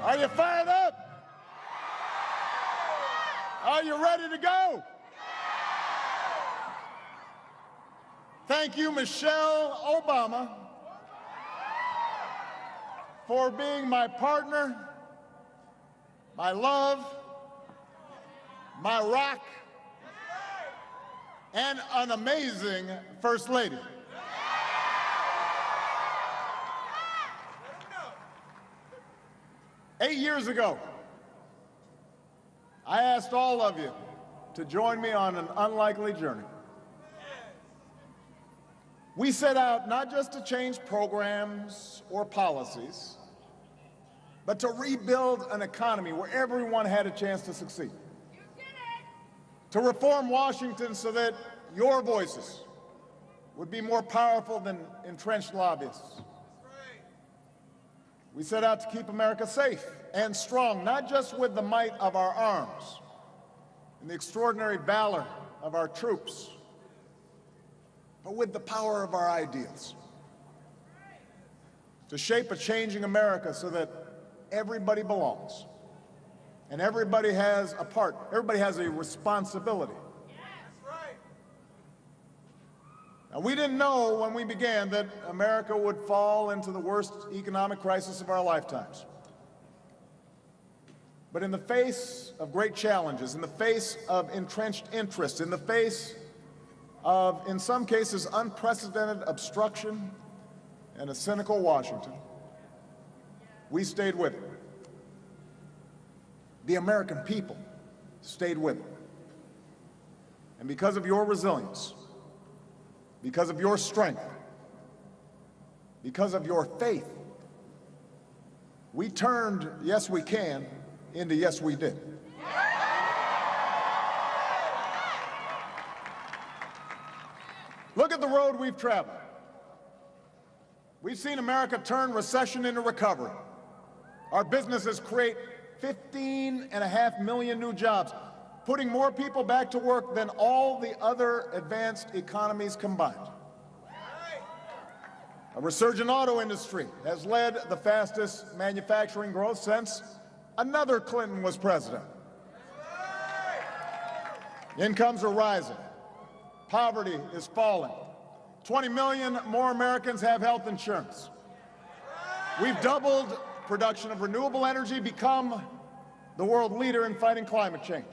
Are you fired up? Are you ready to go? Thank you, Michelle Obama, for being my partner, my love, my rock, and an amazing First Lady. Eight years ago, I asked all of you to join me on an unlikely journey. We set out not just to change programs or policies, but to rebuild an economy where everyone had a chance to succeed. You did it! To reform Washington so that your voices would be more powerful than entrenched lobbyists. We set out to keep America safe and strong, not just with the might of our arms and the extraordinary valor of our troops, but with the power of our ideals. To shape a changing America so that everybody belongs and everybody has a part, everybody has a responsibility. Now, we didn't know when we began that America would fall into the worst economic crisis of our lifetimes. But in the face of great challenges, in the face of entrenched interests, in the face of, in some cases, unprecedented obstruction and a cynical Washington, we stayed with it. The American people stayed with it. And because of your resilience, because of your strength, because of your faith, we turned yes we can into yes we did. Look at the road we've traveled. We've seen America turn recession into recovery. Our businesses create 15.5 million new jobs, putting more people back to work than all the other advanced economies combined. A resurgent auto industry has led the fastest manufacturing growth since another Clinton was president. Incomes are rising. Poverty is falling. 20 million more Americans have health insurance. We've doubled production of renewable energy, become the world leader in fighting climate change.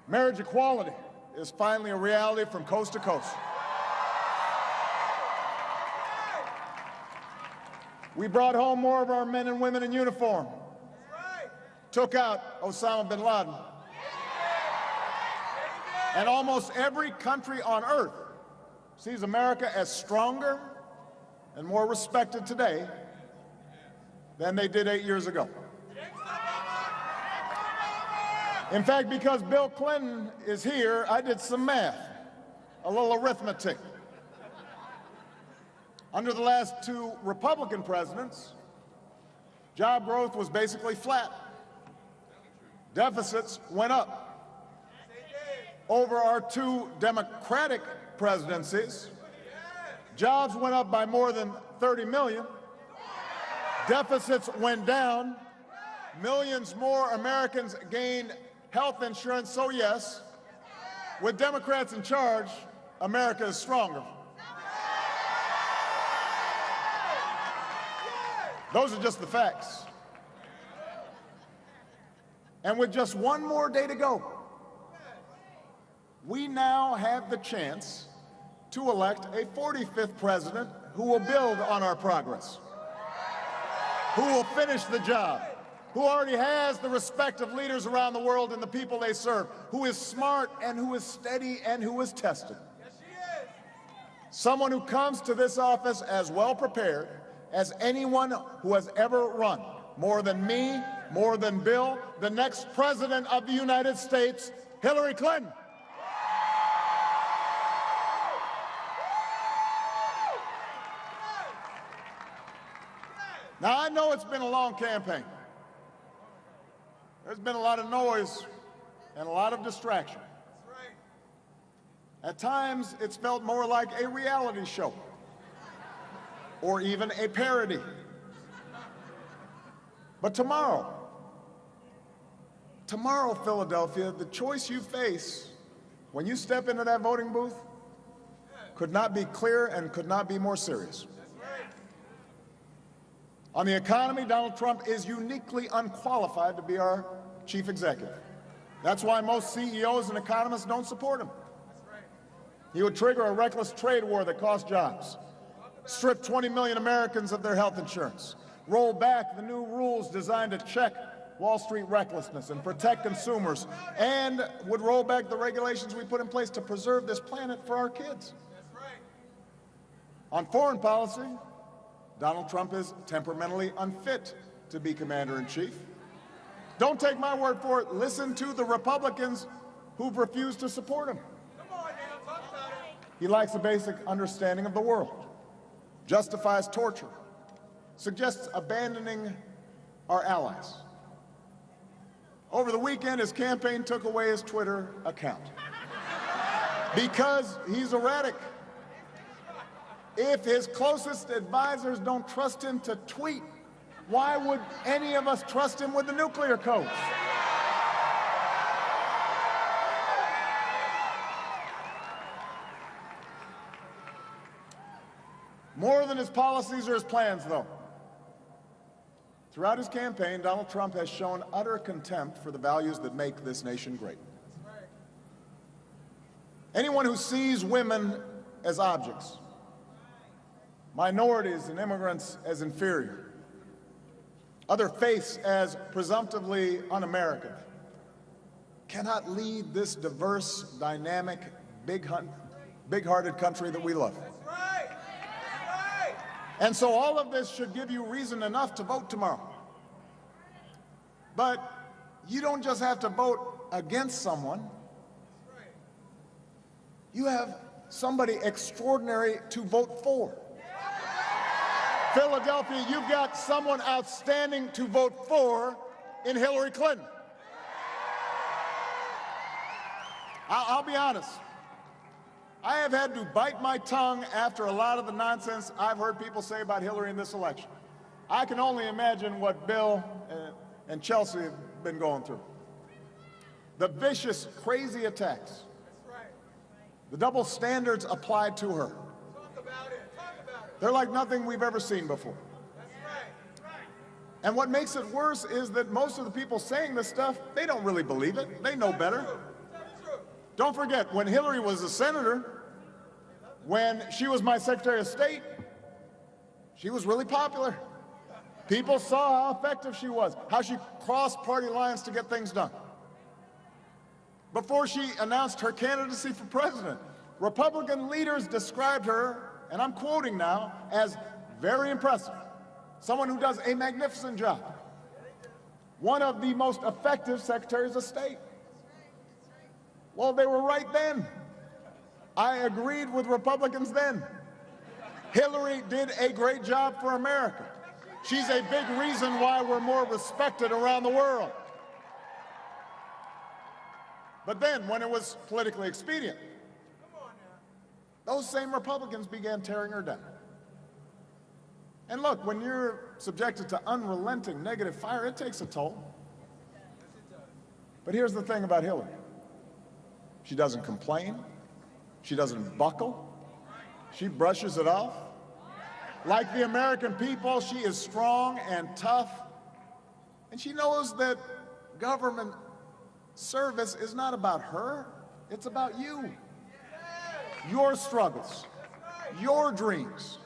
Marriage equality is finally a reality from coast to coast. We brought home more of our men and women in uniform. Took out Osama bin Laden. And almost every country on earth sees America as stronger and more respected today than they did 8 years ago. In fact, because Bill Clinton is here, I did some math, a little arithmetic. Under the last two Republican presidents, job growth was basically flat. Deficits went up. Over our two Democratic presidencies, jobs went up by more than 30 million. Deficits went down. Millions more Americans gained health insurance. So yes, with Democrats in charge, America is stronger. Those are just the facts. And with just one more day to go, we now have the chance to elect a 45th president who will build on our progress, who will finish the job, who already has the respect of leaders around the world and the people they serve, who is smart and who is steady and who is tested. Yes, she is. Someone who comes to this office as well prepared as anyone who has ever run. More than me, more than Bill, the next president of the United States, Hillary Clinton. Now, I know it's been a long campaign. There's been a lot of noise and a lot of distraction. At times, it's felt more like a reality show or even a parody. But tomorrow, Philadelphia, the choice you face when you step into that voting booth could not be clearer and could not be more serious. On the economy, Donald Trump is uniquely unqualified to be our chief executive. That's why most CEOs and economists don't support him. He would trigger a reckless trade war that costs jobs, strip 20 million Americans of their health insurance, roll back the new rules designed to check Wall Street recklessness and protect consumers, and would roll back the regulations we put in place to preserve this planet for our kids. On foreign policy, Donald Trump is temperamentally unfit to be commander-in-chief. Don't take my word for it. Listen to the Republicans who've refused to support him. He lacks a basic understanding of the world, justifies torture, suggests abandoning our allies. Over the weekend, his campaign took away his Twitter account because he's erratic. If his closest advisors don't trust him to tweet, why would any of us trust him with the nuclear codes? More than his policies or his plans, though. Throughout his campaign, Donald Trump has shown utter contempt for the values that make this nation great. Anyone who sees women as objects, minorities and immigrants as inferior, other faiths as presumptively un-American, cannot lead this diverse, dynamic, big-hearted country that we love. And so all of this should give you reason enough to vote tomorrow. But you don't just have to vote against someone. You have somebody extraordinary to vote for. Philadelphia, you've got someone outstanding to vote for in Hillary Clinton. I'll be honest. I have had to bite my tongue after a lot of the nonsense I've heard people say about Hillary in this election. I can only imagine what Bill and Chelsea have been going through. The vicious, crazy attacks. The double standards applied to her. They're like nothing we've ever seen before. And what makes it worse is that most of the people saying this stuff, they don't really believe it. They know better. Don't forget, when Hillary was a senator, when she was my Secretary of State, she was really popular. People saw how effective she was, how she crossed party lines to get things done. Before she announced her candidacy for president, Republican leaders described her, and I'm quoting now, as very impressive, someone who does a magnificent job, one of the most effective secretaries of state. Well, they were right then. I agreed with Republicans then. Hillary did a great job for America. She's a big reason why we're more respected around the world. But then, when it was politically expedient, those same Republicans began tearing her down. And look, when you're subjected to unrelenting negative fire, it takes a toll. But here's the thing about Hillary. She doesn't complain. She doesn't buckle. She brushes it off. Like the American people, she is strong and tough. And she knows that government service is not about her. It's about you. Your struggles, your dreams.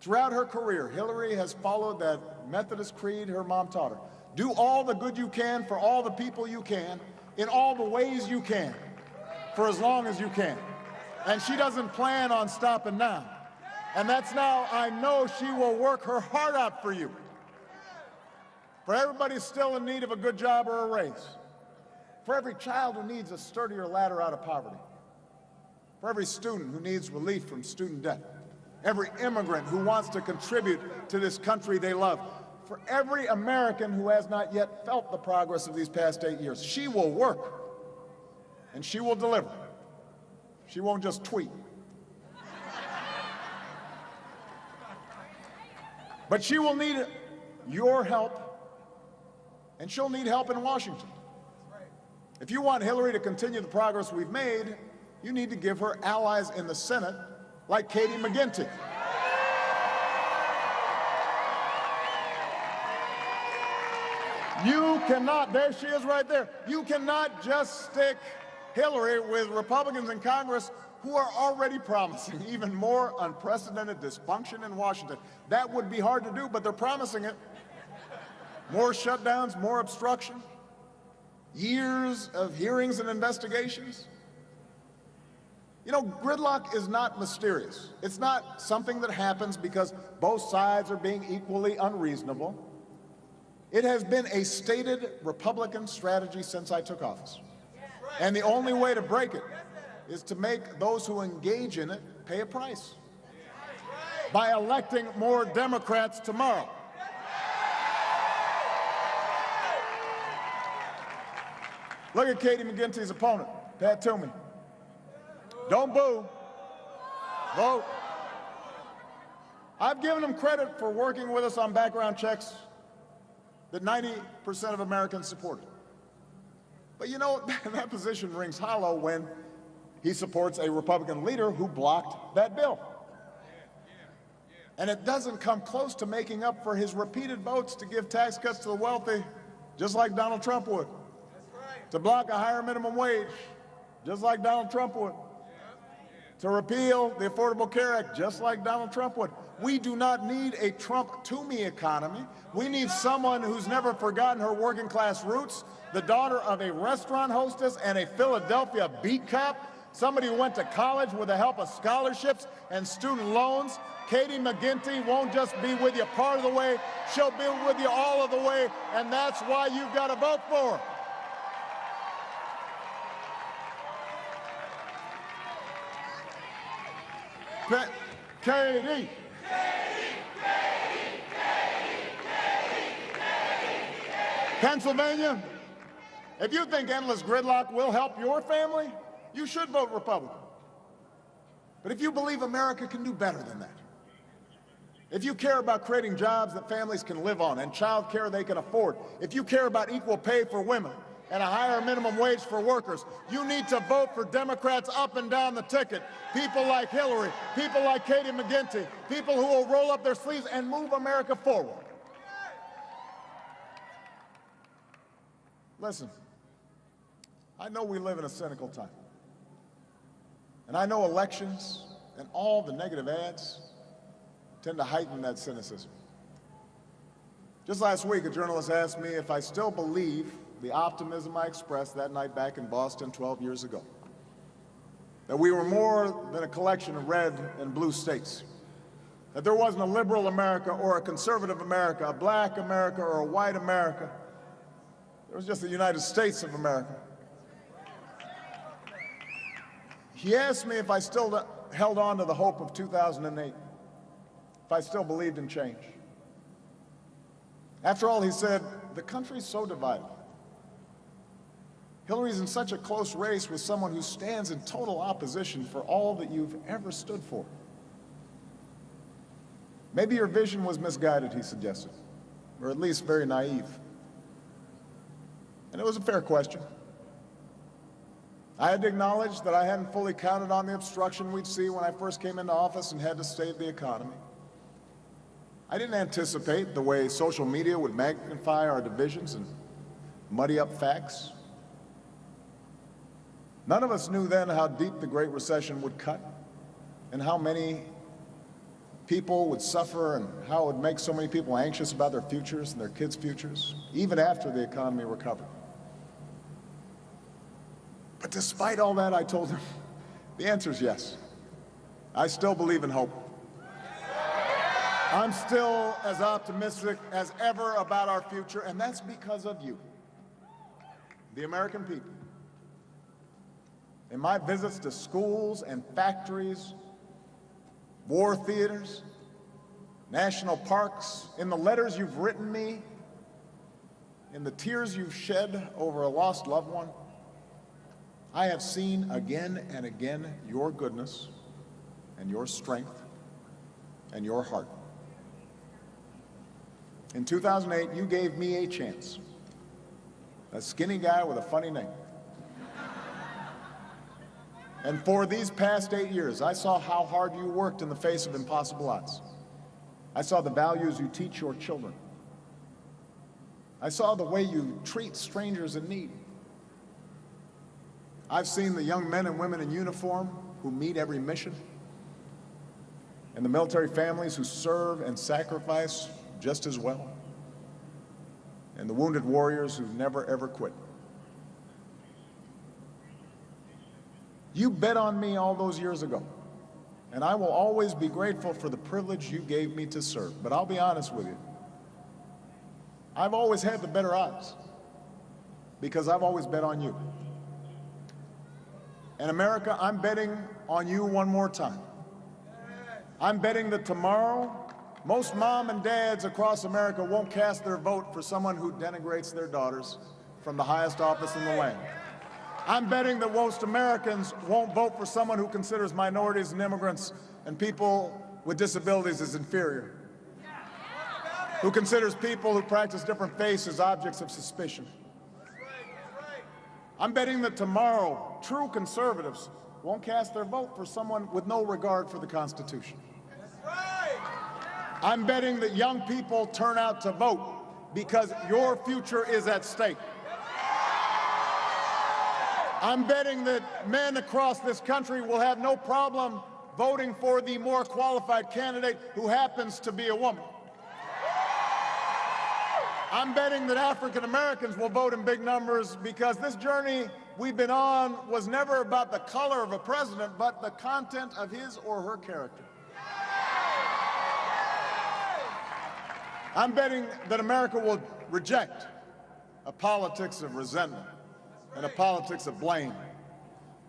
Throughout her career, Hillary has followed that Methodist creed her mom taught her. Do all the good you can for all the people you can, in all the ways you can, for as long as you can. And she doesn't plan on stopping now. And that's now, I know she will work her heart out for you. For everybody still in need of a good job or a raise. For every child who needs a sturdier ladder out of poverty. For every student who needs relief from student debt. Every immigrant who wants to contribute to this country they love. For every American who has not yet felt the progress of these past 8 years. She will work, and she will deliver. She won't just tweet. But she will need your help, and she'll need help in Washington. If you want Hillary to continue the progress we've made, you need to give her allies in the Senate like Katie McGinty. You cannot, there she is right there, you cannot just stick Hillary with Republicans in Congress who are already promising even more unprecedented dysfunction in Washington. That would be hard to do, but they're promising it. More shutdowns, more obstruction, years of hearings and investigations. You know, gridlock is not mysterious. It's not something that happens because both sides are being equally unreasonable. It has been a stated Republican strategy since I took office. And the only way to break it is to make those who engage in it pay a price by electing more Democrats tomorrow. Look at Katie McGinty's opponent, Pat Toomey. Don't boo. Vote. I've given him credit for working with us on background checks that 90% of Americans supported. But you know, that position rings hollow when he supports a Republican leader who blocked that bill. And it doesn't come close to making up for his repeated votes to give tax cuts to the wealthy, just like Donald Trump would. To block a higher minimum wage, just like Donald Trump would. To repeal the Affordable Care Act, just like Donald Trump would. We do not need a Trump-to-me economy. We need someone who's never forgotten her working-class roots, the daughter of a restaurant hostess and a Philadelphia beat cop, somebody who went to college with the help of scholarships and student loans. Katie McGinty won't just be with you part of the way, she'll be with you all of the way, and that's why you've got to vote for her. Katie. Pennsylvania, if you think endless gridlock will help your family, you should vote Republican. But if you believe America can do better than that, if you care about creating jobs that families can live on and child care they can afford, if you care about equal pay for women and a higher minimum wage for workers, you need to vote for Democrats up and down the ticket. People like Hillary, people like Katie McGinty, people who will roll up their sleeves and move America forward. Listen, I know we live in a cynical time. And I know elections and all the negative ads tend to heighten that cynicism. Just last week, a journalist asked me if I still believe the optimism I expressed that night back in Boston 12 years ago. That we were more than a collection of red and blue states. That there wasn't a liberal America or a conservative America, a black America or a white America. There was just the United States of America. He asked me if I still held on to the hope of 2008, if I still believed in change. After all, he said, the country's so divided. Hillary's in such a close race with someone who stands in total opposition for all that you've ever stood for. Maybe your vision was misguided, he suggested, or at least very naive. And it was a fair question. I had to acknowledge that I hadn't fully counted on the obstruction we'd see when I first came into office and had to save the economy. I didn't anticipate the way social media would magnify our divisions and muddy up facts. None of us knew then how deep the Great Recession would cut and how many people would suffer and how it would make so many people anxious about their futures and their kids' futures, even after the economy recovered. But despite all that, I told him, the answer is yes. I still believe in hope. I'm still as optimistic as ever about our future, and that's because of you, the American people. In my visits to schools and factories, war theaters, national parks, in the letters you've written me, in the tears you've shed over a lost loved one, I have seen again and again your goodness and your strength and your heart. In 2008, you gave me a chance. A skinny guy with a funny name. And for these past 8 years, I saw how hard you worked in the face of impossible odds. I saw the values you teach your children. I saw the way you treat strangers in need. I've seen the young men and women in uniform who meet every mission, and the military families who serve and sacrifice just as well, and the wounded warriors who never ever quit. You bet on me all those years ago, and I will always be grateful for the privilege you gave me to serve. But I'll be honest with you, I've always had the better odds because I've always bet on you. And America, I'm betting on you one more time. I'm betting that tomorrow, most mom and dads across America won't cast their vote for someone who denigrates their daughters from the highest office in the land. I'm betting that most Americans won't vote for someone who considers minorities and immigrants and people with disabilities as inferior, who considers people who practice different faiths as objects of suspicion. I'm betting that tomorrow, true conservatives won't cast their vote for someone with no regard for the Constitution. I'm betting that young people turn out to vote because your future is at stake. I'm betting that men across this country will have no problem voting for the more qualified candidate who happens to be a woman. I'm betting that African Americans will vote in big numbers because this journey we've been on was never about the color of a president, but the content of his or her character. I'm betting that America will reject a politics of resentment and a politics of blame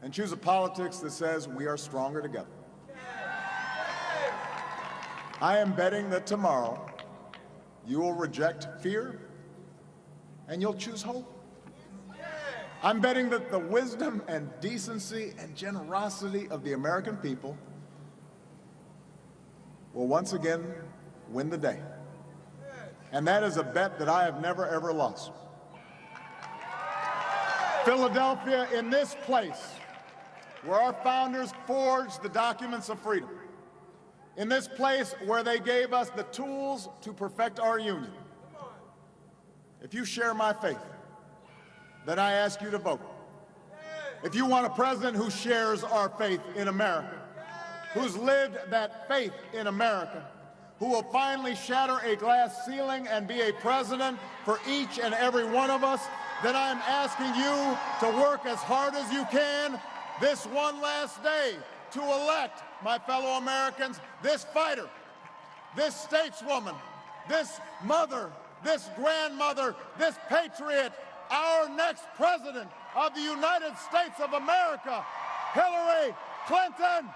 and choose a politics that says we are stronger together. I am betting that tomorrow you will reject fear and you'll choose hope. I'm betting that the wisdom and decency and generosity of the American people will once again win the day. And that is a bet that I have never, ever lost. Philadelphia, in this place where our founders forged the documents of freedom, in this place where they gave us the tools to perfect our union, if you share my faith, then I ask you to vote. If you want a president who shares our faith in America, who's lived that faith in America, who will finally shatter a glass ceiling and be a president for each and every one of us, then I'm asking you to work as hard as you can this one last day to elect, my fellow Americans, this fighter, this stateswoman, this mother, this grandmother, this patriot, our next president of the United States of America, Hillary Clinton.